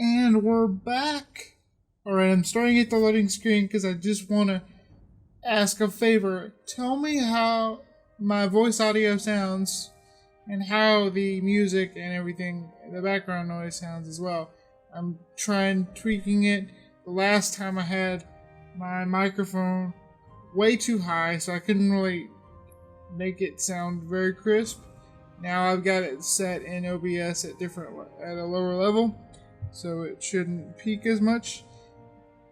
And we're back. Alright, I'm starting at the loading screen because I just want to ask a favor. Tell me how my voice audio sounds and how the music and everything, the background noise sounds as well. I'm tweaking it. The last time I had my microphone way too high, so I couldn't really make it sound very crisp. Now I've got it set in OBS at a lower level, so it shouldn't peak as much,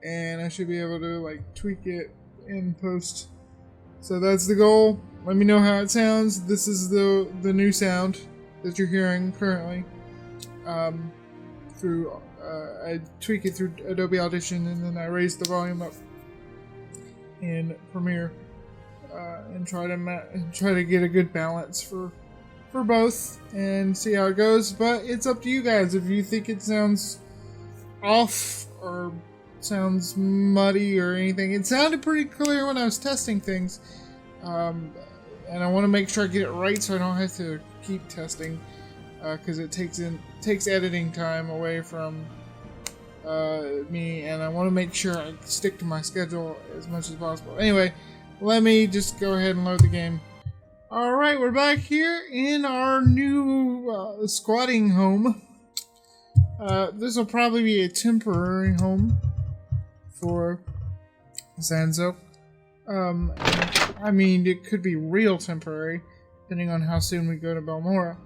and I should be able to tweak it in post. So that's the goal. Let me know how it sounds. This is the new sound that you're hearing currently. I tweak it through Adobe Audition, and then I raise the volume up in Premiere and try to get a good balance for both and see how it goes. But it's up to you guys if you think it sounds off or sounds muddy or anything. It sounded pretty clear when I was testing things, and I want to make sure I get it right so I don't have to keep testing, because it takes editing time away from me, and I want to make sure I stick to my schedule as much as possible. Anyway, let me just go ahead and load the game. Alright, we're back here in our new squatting home. This will probably be a temporary home for Zanso. I mean, it could be real temporary, depending on how soon we go to Balmora.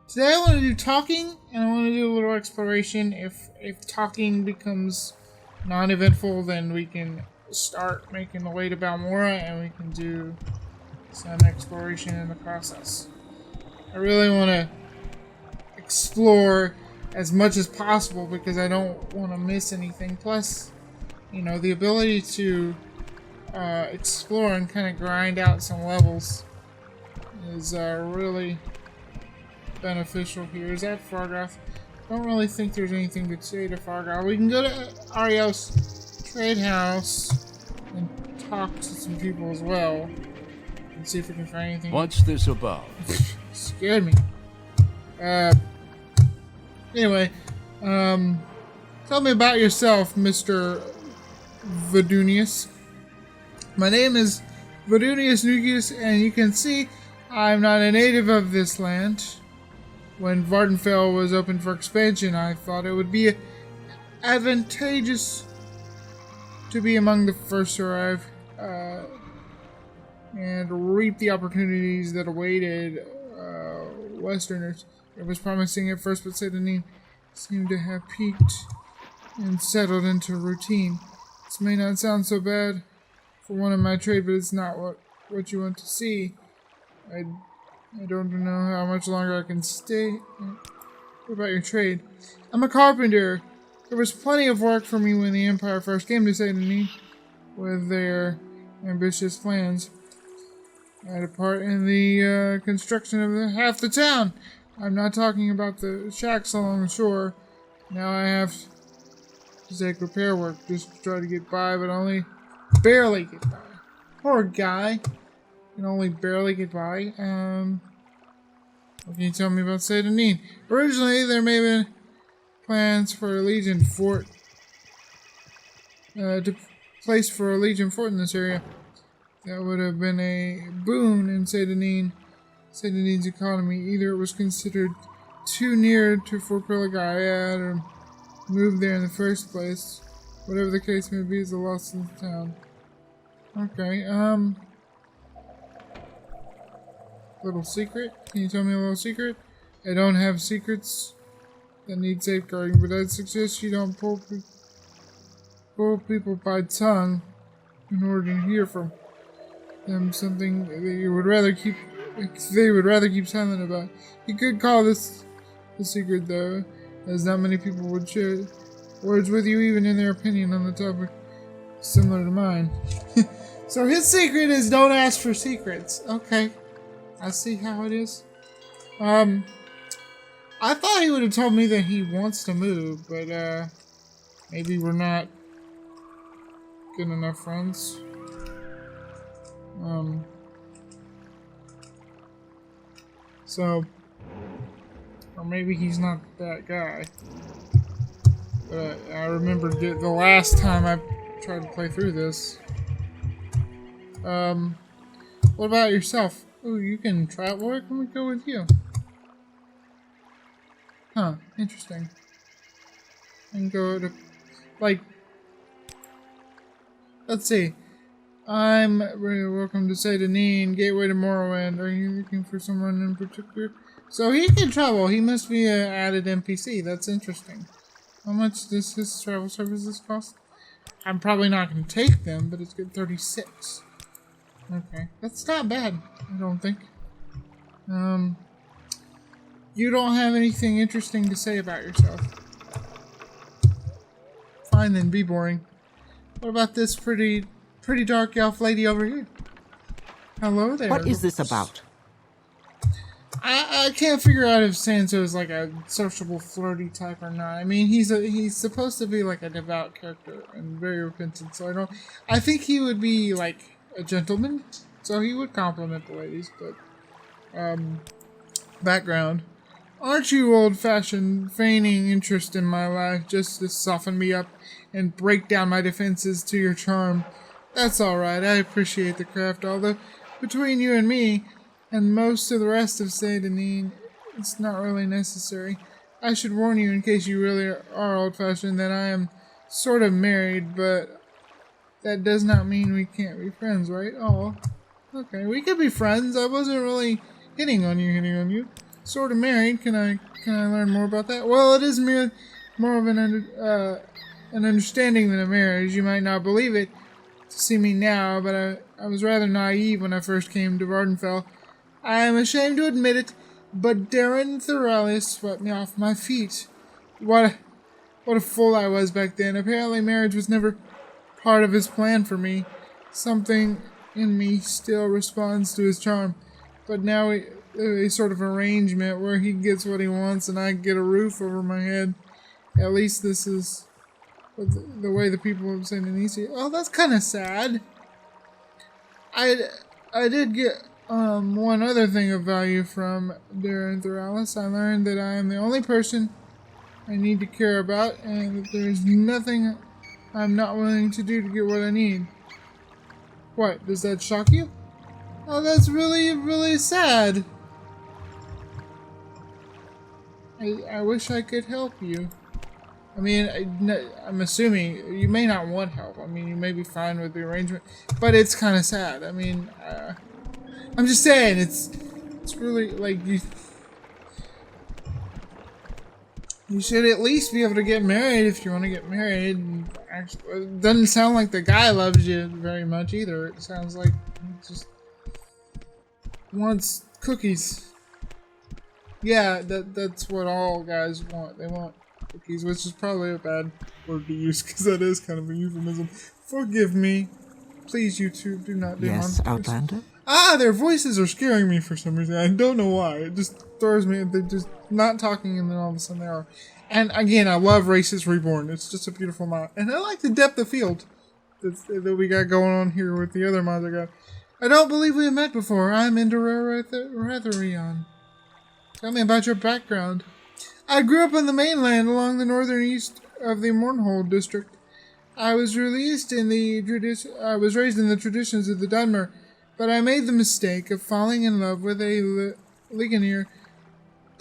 Today I want to do talking, and I want to do a little exploration. If talking becomes non-eventful, then we can start making the way to Balmora, and we can do some exploration in the process. I really want to explore as much as possible because I don't want to miss anything. Plus, the ability to explore and kind of grind out some levels is really beneficial here. Is that Fargoth? I don't really think there's anything to say to Fargoth. We can go to Ariel's trade house and talk to some people as well and see if we can find anything. What's this about? Scared me. Anyway, tell me about yourself, Mr. Vedunius. My name is Vedunius Nugius, and you can see I'm not a native of this land. When Vardenfell was open for expansion, I thought it would be advantageous to be among the first to arrive and reap the opportunities that awaited Westerners. It was promising at first, but Sedanine seemed to have peaked and settled into routine. This may not sound so bad for one of my trade, but it's not what you want to see. I don't know how much longer I can stay. What about your trade? I'm a carpenter. There was plenty of work for me when the Empire first came to Sedanine with their ambitious plans. I had a part in the construction of half the town. I'm not talking about the shacks along the shore. Now I have to take repair work just to try to get by, but only barely get by. Poor guy. Can only barely get by. What can you tell me about Sedanine? Originally, there may have been plans for a Legion fort. To place for a Legion fort in this area. That would have been a boon in Sedanine's economy. Either it was considered too near to Fort Pelagayad or moved there in the first place. Whatever the case may be, it's a loss in the town. Okay, little secret? Can you tell me a little secret? I don't have secrets that need safeguarding, but I'd suggest you don't pull people by tongue in order to hear from them something that you would rather keep. They would rather keep silent about. You could call this a secret, though, as not many people would share words with you, even in their opinion on the topic similar to mine. So his secret is don't ask for secrets. Okay. I see how it is. I thought he would have told me that he wants to move, but maybe we're not good enough friends. So, or maybe he's not that guy. But I remember the last time I tried to play through this. What about yourself? Oh, you can travel. Where can we go with you? Huh, interesting. And go to, like, let's see. I'm very welcome to Redone, gateway to Morrowind. Are you looking for someone in particular? So he can travel. He must be an added NPC. That's interesting. How much does his travel services cost? I'm probably not going to take them, but it's good. 36. Okay, that's not bad. I don't think. You don't have anything interesting to say about yourself. Fine then, be boring. What about this pretty dark elf lady over here? Hello there. What is this about? I can't figure out if Zanso is like a sociable, flirty type or not. I mean, he's supposed to be like a devout character and very repentant. So I think he would be like a gentleman. So he would compliment the ladies. But background. Aren't you old-fashioned, feigning interest in my life just to soften me up and break down my defenses to your charm? That's alright, I appreciate the craft, although between you and me, and most of the rest of Redone, it's not really necessary. I should warn you, in case you really are old-fashioned, that I am sort of married, but that does not mean we can't be friends, right? Oh, okay, we could be friends. I wasn't really hitting on you. Sort of married. Can I learn more about that? Well, it is more of an understanding than a marriage. You might not believe it to see me now, but I was rather naive when I first came to Vardenfell. I am ashamed to admit it, but Darren thoroughly swept me off my feet. What a fool I was back then. Apparently marriage was never part of his plan for me. Something in me still responds to his charm, but now a sort of arrangement where he gets what he wants and I get a roof over my head. At least this is the way the people of Redone see it. Oh, that's kind of sad. I did get one other thing of value from Darren Thoralis. I learned that I am the only person I need to care about and that there is nothing I'm not willing to do to get what I need. What, does that shock you? Oh, that's really, really sad. I wish I could help you. I mean, I'm assuming you may not want help. I mean, you may be fine with the arrangement, but it's kind of sad. I mean, I'm just saying, it's really, like, you should at least be able to get married if you want to get married. Actually, it doesn't sound like the guy loves you very much either. It sounds like he just wants cookies. Yeah, that's what all guys want. They want cookies, which is probably a bad word to use because that is kind of a euphemism. Forgive me. Please, you two, do not do Yes, Outlander? Their voices are scaring me for some reason. I don't know why. It just throws me. They're just not talking and then all of a sudden they are. And again, I love Races Reborn. It's just a beautiful mod. And I like the depth of field that we got going on here with the other mods I got. I don't believe we have met before. I'm Nerevarine. Tell me about your background. I grew up on the mainland along the northern east of the Overhaul district. I was raised in the traditions of the dunmer, but I made the mistake of falling in love with a legionnaire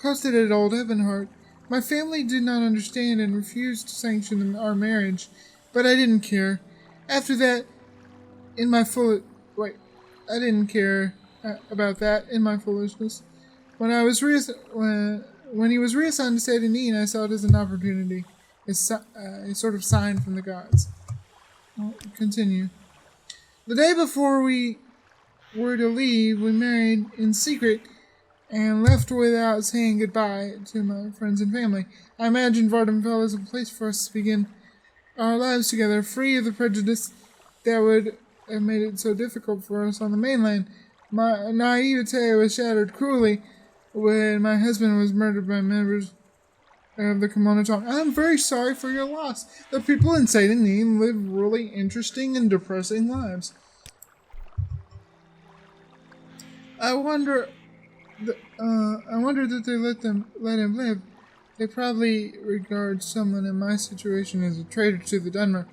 posted at Old Evanhart. My family did not understand and refused to sanction our marriage, but I didn't care. After that, I didn't care about that in my foolishness. When he was reassigned to Redone, I saw it as an opportunity, a sort of sign from the gods. Well, continue. The day before we were to leave, we married in secret and left without saying goodbye to my friends and family. I imagined Vardenfell as a place for us to begin our lives together, free of the prejudice that would have made it so difficult for us on the mainland. My naivete was shattered cruelly when my husband was murdered by members of the Commonwealth. I'm very sorry for your loss. The people in Redone live really interesting and depressing lives. I wonder that they let him live. They probably regard someone in my situation as a traitor to the dunmer,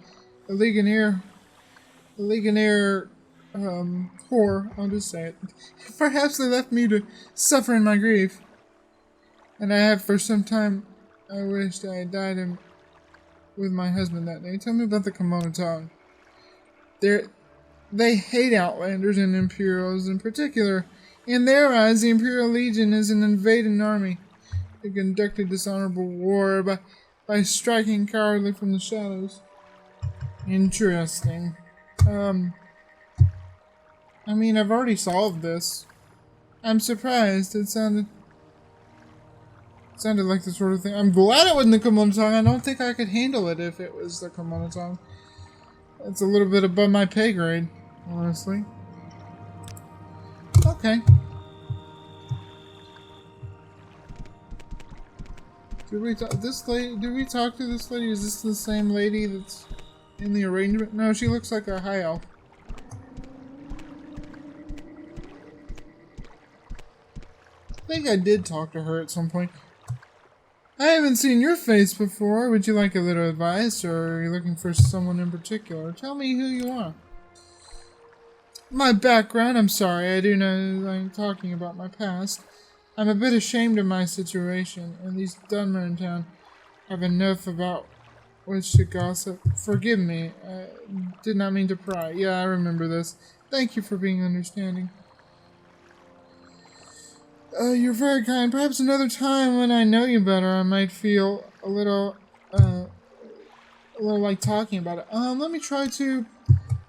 a legionnaire whore, I'll just say it. Perhaps they left me to suffer in my grief. And I have for some time. I wished I had died with my husband that day. Tell me about the Kimono Tongue. They hate Outlanders and Imperials in particular. In their eyes, the Imperial Legion is an invading army. They conducted dishonorable war by striking cowardly from the shadows. Interesting. I mean, I've already solved this. I'm surprised. It sounded like the sort of thing. I'm glad it wasn't the Kimono Tongue. I don't think I could handle it if it was the Kimono Tongue. It's a little bit above my pay grade, honestly. Okay. Did we talk to this lady? Is this the same lady that's in the arrangement? No, she looks like a high elf. I think I did talk to her at some point. I haven't seen your face before. Would you like a little advice, or are you looking for someone in particular? Tell me who you are. My background, I'm sorry, I do know I'm talking about my past. I'm a bit ashamed of my situation, and these dunmer in town have enough about which to gossip. Forgive me, I did not mean to pry. Yeah, I remember this. Thank you for being understanding. You're very kind. Perhaps another time when I know you better, I might feel a little like talking about it. Let me try to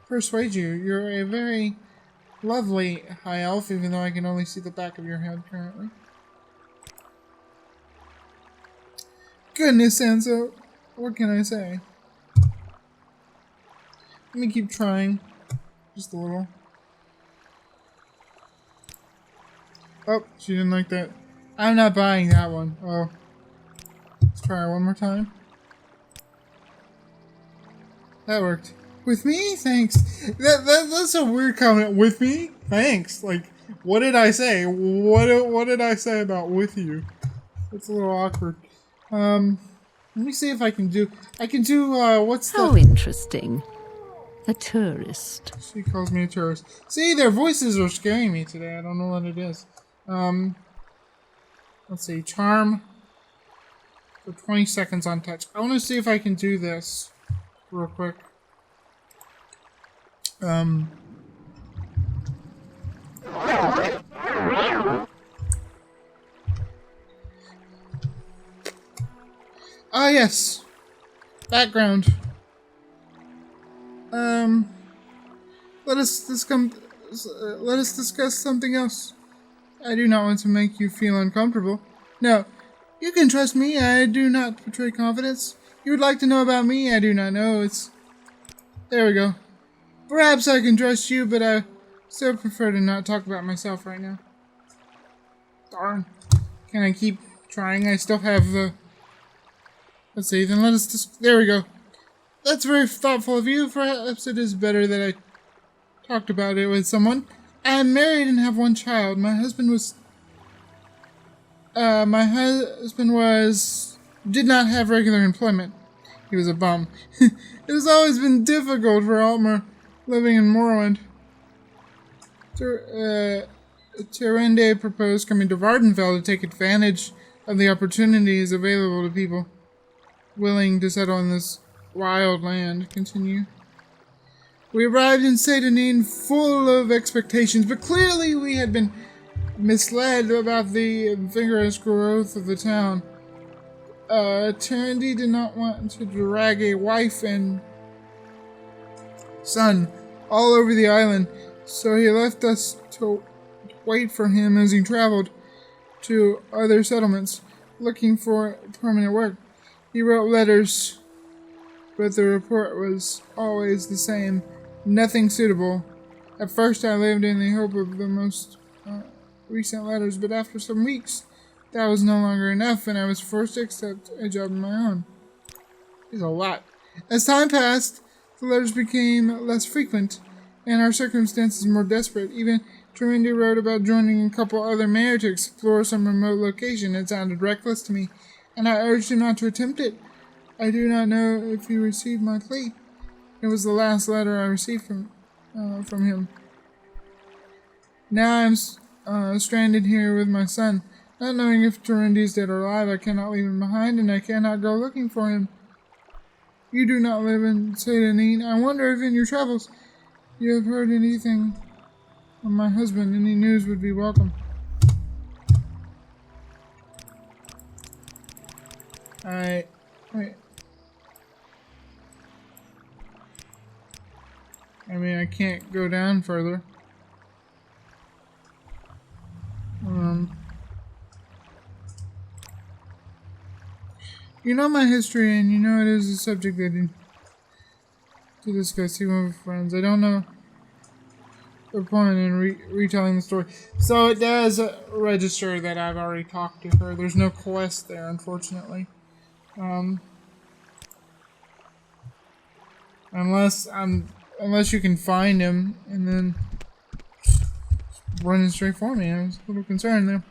persuade you. You're a very lovely high elf, even though I can only see the back of your head currently. Goodness, Zanso. What can I say? Let me keep trying. Just a little. Oh, she didn't like that. I'm not buying that one. Oh. Let's try it one more time. That worked. With me? Thanks. That's a weird comment. With me? Thanks. Like, what did I say? What did I say about with you? It's a little awkward. Let me see if I can do... what's the... How interesting. A tourist. She calls me a tourist. See, their voices are scaring me today. I don't know what it is. Let's see, charm for 20 seconds on touch. I want to see if I can do this real quick. Ah, yes. Background. Let us discuss something else. I do not want to make you feel uncomfortable. No, you can trust me. I do not betray confidence. You would like to know about me? I do not know. There we go. Perhaps I can trust you, but I still prefer to not talk about myself right now. Darn. Can I keep trying? I still have the... Let's see, then let us just... There we go. That's very thoughtful of you. Perhaps it is better that I talked about it with someone. I am married and have one child. My husband did not have regular employment. He was a bum. It has always been difficult for Altmer living in Morrowind. Tyrande proposed coming to Vardenfell to take advantage of the opportunities available to people willing to settle in this wild land. Continue. We arrived in Sedanine full of expectations, but clearly we had been misled about the vigorous growth of the town. Tyrande did not want to drag a wife and son all over the island, so he left us to wait for him as he traveled to other settlements, looking for permanent work. He wrote letters, but the report was always the same. Nothing suitable. At first I lived in the hope of the most recent letters, but after some weeks, that was no longer enough, and I was forced to accept a job of my own. It's a lot. As time passed, the letters became less frequent, and our circumstances more desperate. Even Tyrande wrote about joining a couple other men to explore some remote location. It sounded reckless to me. and I urged him not to attempt it. I do not know if he received my plea. It was the last letter I received from him. Now I'm stranded here with my son. Not knowing if Turendi is dead or alive, I cannot leave him behind, and I cannot go looking for him. You do not live in Sedanine. I wonder if in your travels you have heard anything of my husband. Any news would be welcome. Wait. I mean, I can't go down further. You know my history, and you know it is a subject that to discuss even with friends. I don't know the point in retelling the story. So it does register that I've already talked to her. There's no quest there, unfortunately. Unless you can find him and then running straight for me. I was a little concerned there.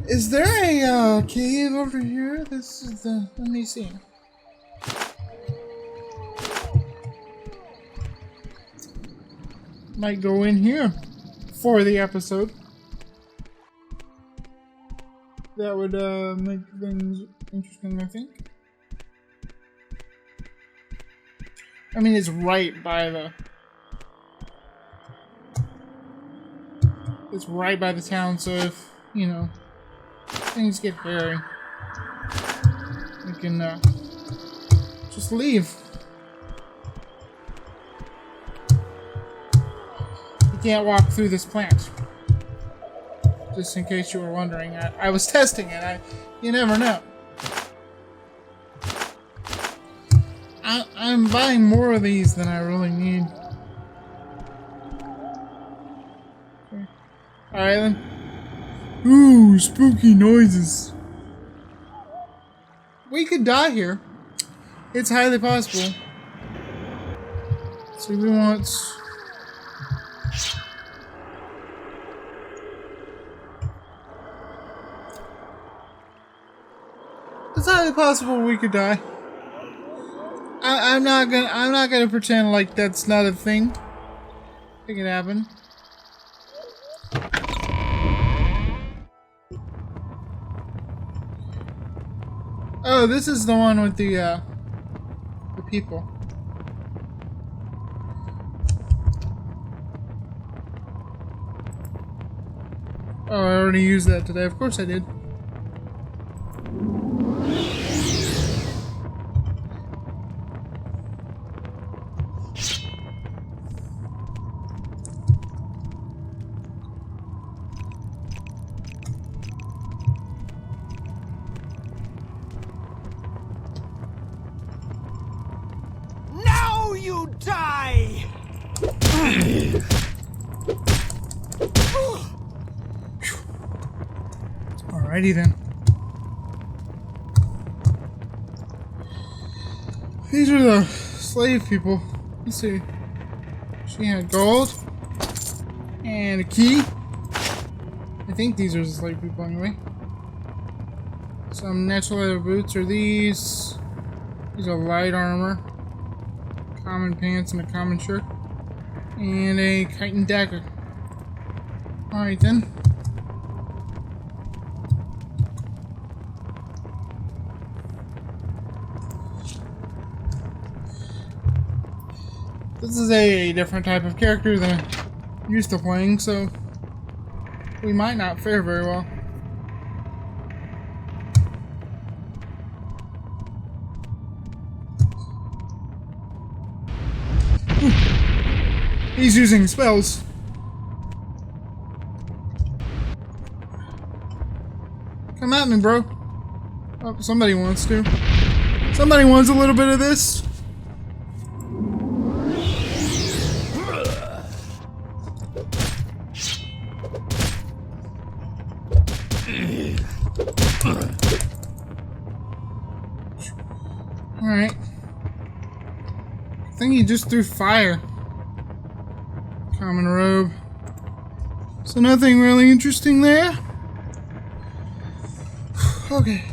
Is there a cave over here? This is the... Let me see. Might go in here for the episode. That would make things interesting, I think. I mean, it's right by the... It's right by the town, so if, you know, things get hairy, we can just leave. You can't walk through this plant. Just in case you were wondering. I was testing it. You never know. I'm buying more of these than I really need. Okay. Alright then. Ooh, spooky noises. We could die here. It's highly possible. So we want... It's highly possible we could die. I'm not gonna pretend like that's not a thing. It could happen. Oh, this is the one with the people. Oh, I already used that today. Of course I did. You die! Alrighty then. These are the slave people. Let's see. She had gold and a key. I think these are the slave people anyway. Some natural leather boots are these. These are light armor. Common pants and a common shirt. And a chitin dagger. Alright then. This is a different type of character than I'm used to playing, so we might not fare very well. He's using spells. Come at me, bro. Oh, somebody wants to. Somebody wants a little bit of this. Alright. I think he just threw fire. Common robe. So nothing really interesting there. Okay.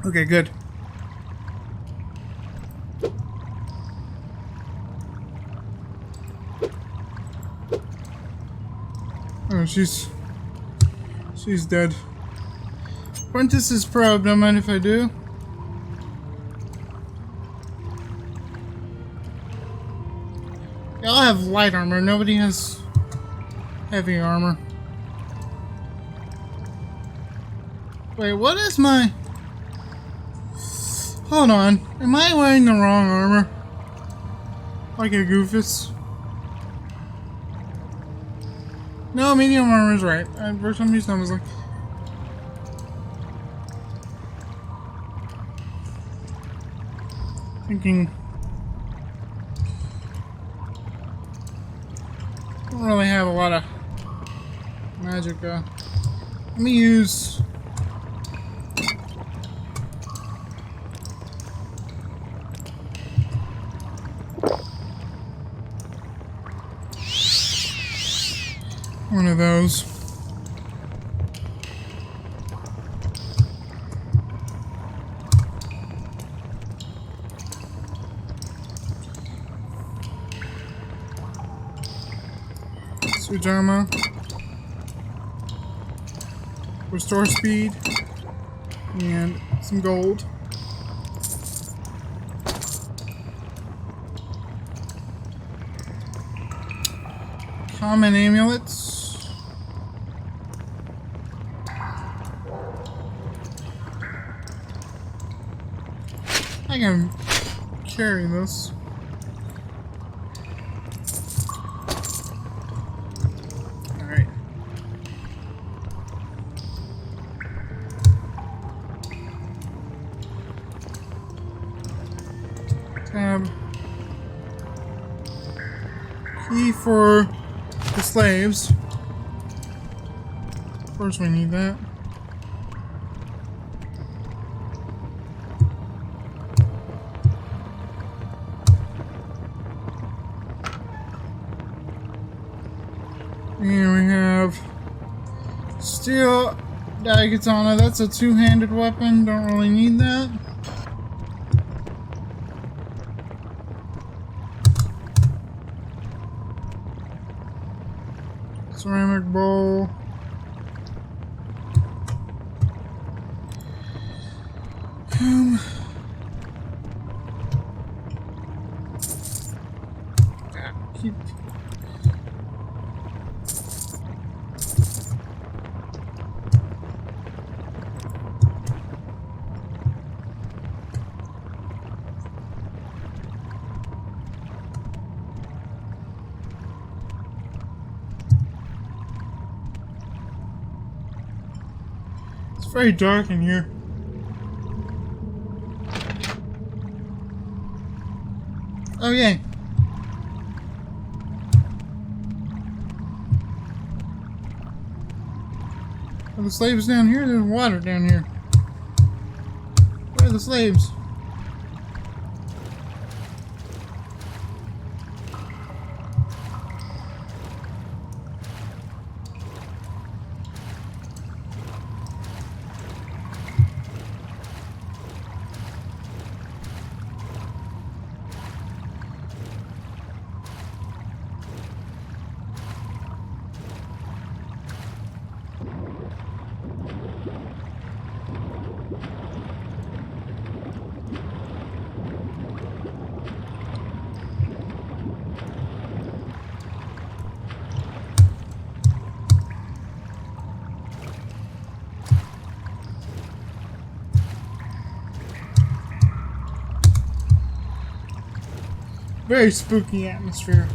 Okay, good. Oh, she's dead. Apprentice is probe, don't mind if I do. Y'all have light armor, nobody has heavy armor. Wait, what is my... Hold on, am I wearing the wrong armor? Like a goofus? No, medium armor is right. For some reason I was like... Thinking... Don't really have a lot of magic, let me use... one of those. Switch ammo. Restore speed. And some gold. Common amulets. I can carry this. Alright. Tab. Key for the slaves. Of course we need that. And we have steel daikatana. That's a two-handed weapon. Don't really need that. Ceramic bowl. Keep. It's very dark in here. Oh, yay. Are the slaves down here? There's water down here. Where are the slaves? Very spooky atmosphere.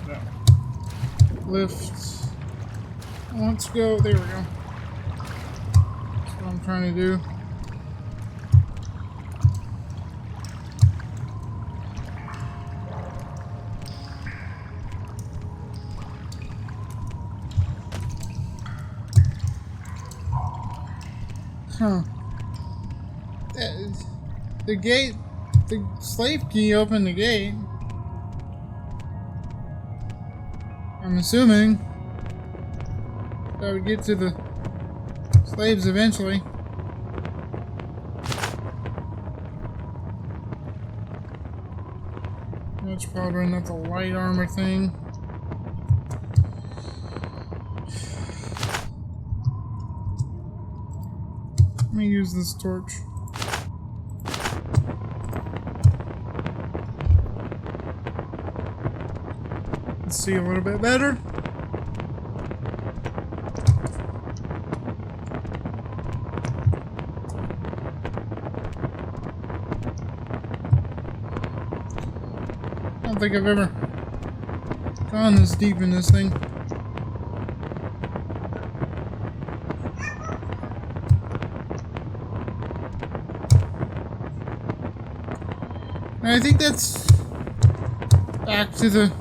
No. Lift. Let's go. There we go. That's what I'm trying to do. Huh. The gate, the slave key opened the gate. I'm assuming that would get to the slaves eventually. That's probably not the light armor thing. Let me use this torch. Let's see a little bit better. I don't think I've ever gone this deep in this thing. And I think that's back to the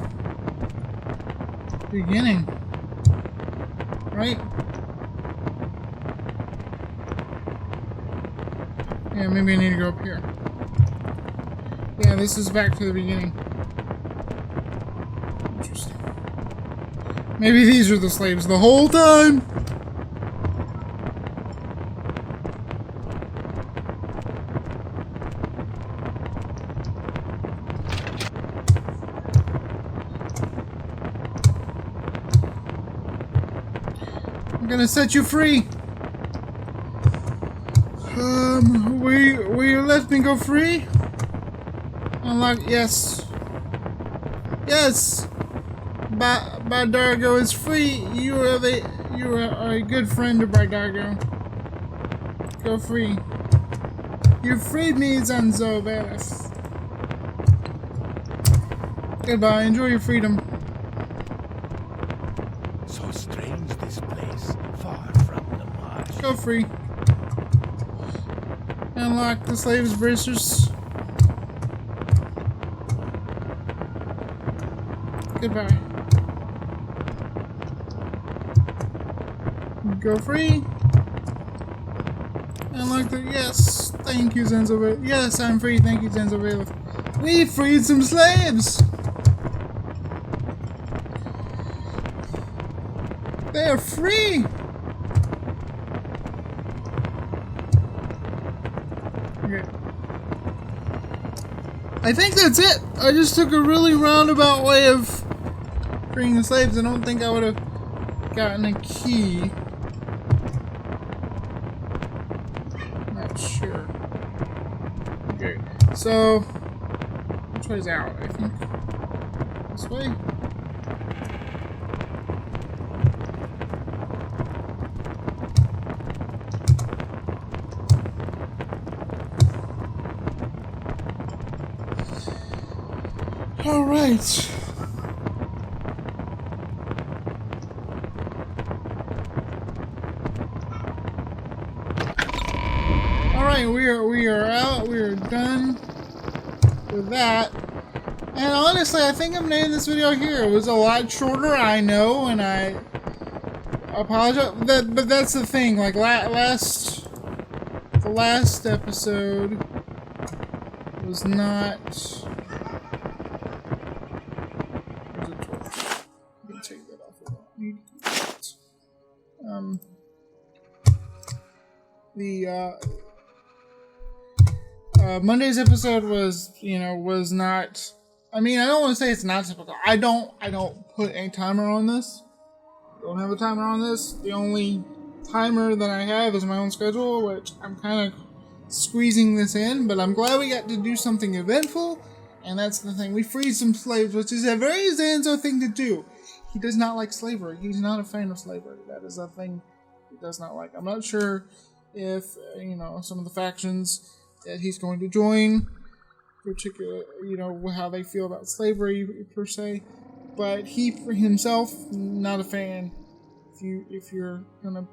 beginning, right? Yeah, maybe I need to go up here. Yeah, this is back to the beginning. Interesting. Maybe these are the slaves the whole time. I'm gonna set you free. Will you let me go free? Unlock, yes. Yes! Bardargo is free. You are a good friend of Bardargo. Go free. You freed me, Zanso Velas. Goodbye, enjoy your freedom. So strange this place, far from the marsh. Go free. Unlock the slaves' bracers. Goodbye. Go free. Unlock the, yes. Thank you, Zanso. Yes, I'm free. Thank you, Zanso. We freed some slaves. They are free. Okay. I think that's it. I just took a really roundabout way of freeing the slaves. I don't think I would have gotten a key. Not sure. Okay, so which way's out? I think this way. All right. All right, we are out. We are done with that. And honestly, I think I'm gonna end this video here. It was a lot shorter, I know, and I apologize. But that's the thing. Like the last episode was not. Take that off. I don't need that. Monday's episode was, was not. I mean, I don't want to say it's not typical. I don't put a timer on this. Don't have a timer on this. The only timer that I have is my own schedule, which I'm kind of squeezing this in. But I'm glad we got to do something eventful, and that's the thing. We freed some slaves, which is a very Zanso thing to do. He does not like slavery. He's not a fan of slavery. That is a thing he does not like. I'm not sure if, some of the factions that he's going to join, particularly, how they feel about slavery per se. But he, for himself, not a fan. If you're gonna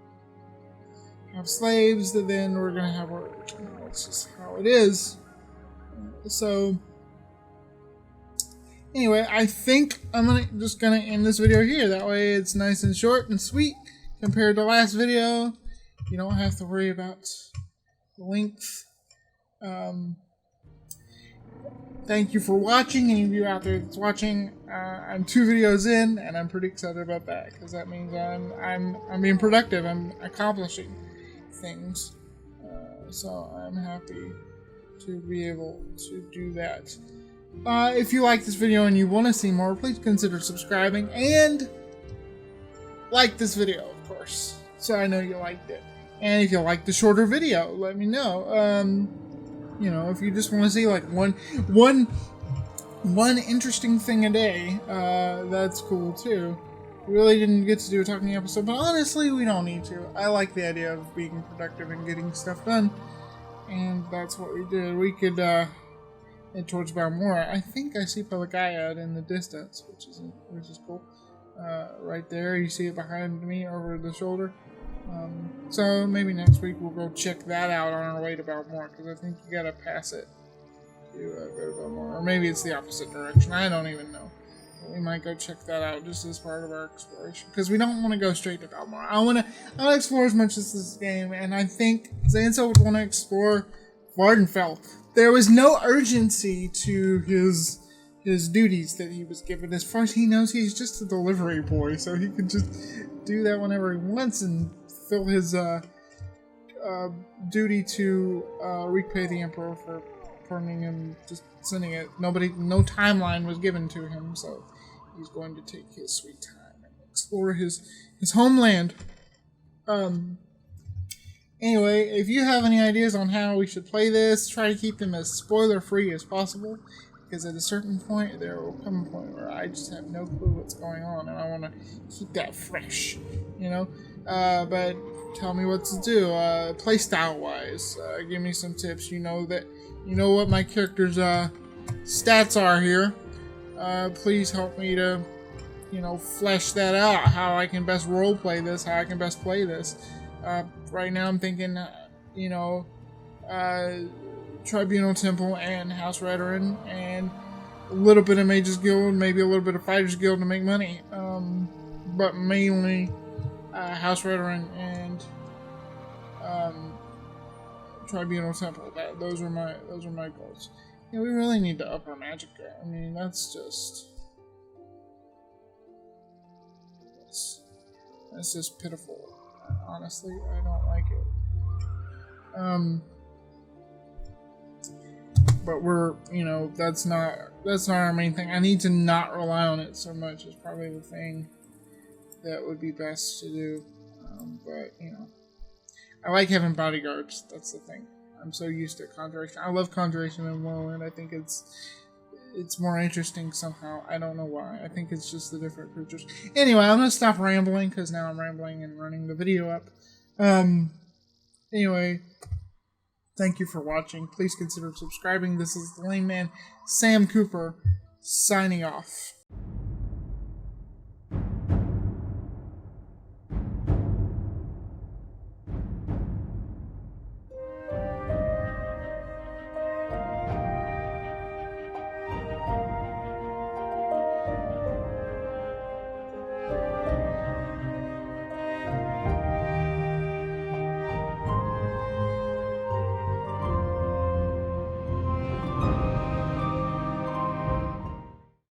have slaves, then we're gonna have workers. That's just how it is. So. Anyway, I think I'm just gonna end this video here. That way it's nice and short and sweet compared to last video. You don't have to worry about the length. Thank you for watching. Any of you out there that's watching, I'm 2 videos in, and I'm pretty excited about that because that means I'm being productive. I'm accomplishing. things. So I'm happy to be able to do that. If you like this video and you want to see more, please consider subscribing and like this video, of course, so I know you liked it. And if you like the shorter video, let me know. You know, if you just want to see like one interesting thing a day, that's cool too. We really didn't get to do a talking episode, but honestly, we don't need to. I like the idea of being productive and getting stuff done, and that's what we did. We could head towards Balmora. I think I see Pelagaya in the distance, which is cool. Right there, you see it behind me over the shoulder. So maybe next week we'll go check that out on our way to Balmora, because I think you gotta pass it to go to Balmora, or maybe it's the opposite direction. I don't even know. We might go check that out just as part of our exploration, because we don't want to go straight to Balmora. I want to explore as much as this game, and I think Zanso would want to explore Vardenfell. There was no urgency to his duties that he was given. As far as he knows, he's just a delivery boy, so he can just do that whenever he wants and fill his duty to repay the Emperor for pardoning and just sending it. No timeline was given to him, so he's going to take his sweet time and explore his homeland. Anyway, if you have any ideas on how we should play this, try to keep them as spoiler-free as possible, because at a certain point, there will come a point where I just have no clue what's going on, and I want to keep that fresh, you know? But tell me what to do, playstyle-wise. Give me some tips. You know what my character's stats are here. Please help me to, flesh that out, how I can best roleplay this, how I can best play this. Right now I'm thinking, Tribunal Temple and House Redone, and a little bit of Mage's Guild, maybe a little bit of Fighter's Guild to make money. But mainly House Redone and Tribunal Temple. Those are my goals. We really need to up our magic there. I mean, that's just pitiful. Honestly, I don't like it. But we're, that's not our main thing. I need to not rely on it so much is probably the thing that would be best to do. But, I like having bodyguards. That's the thing. I'm so used to Conjuration. I love Conjuration in Morrowind. I think it's more interesting somehow. I don't know why. I think it's just the different creatures. Anyway, I'm going to stop rambling, because now I'm rambling and running the video up. Anyway, thank you for watching. Please consider subscribing. This is the Lame Man, Sam Cooper, signing off.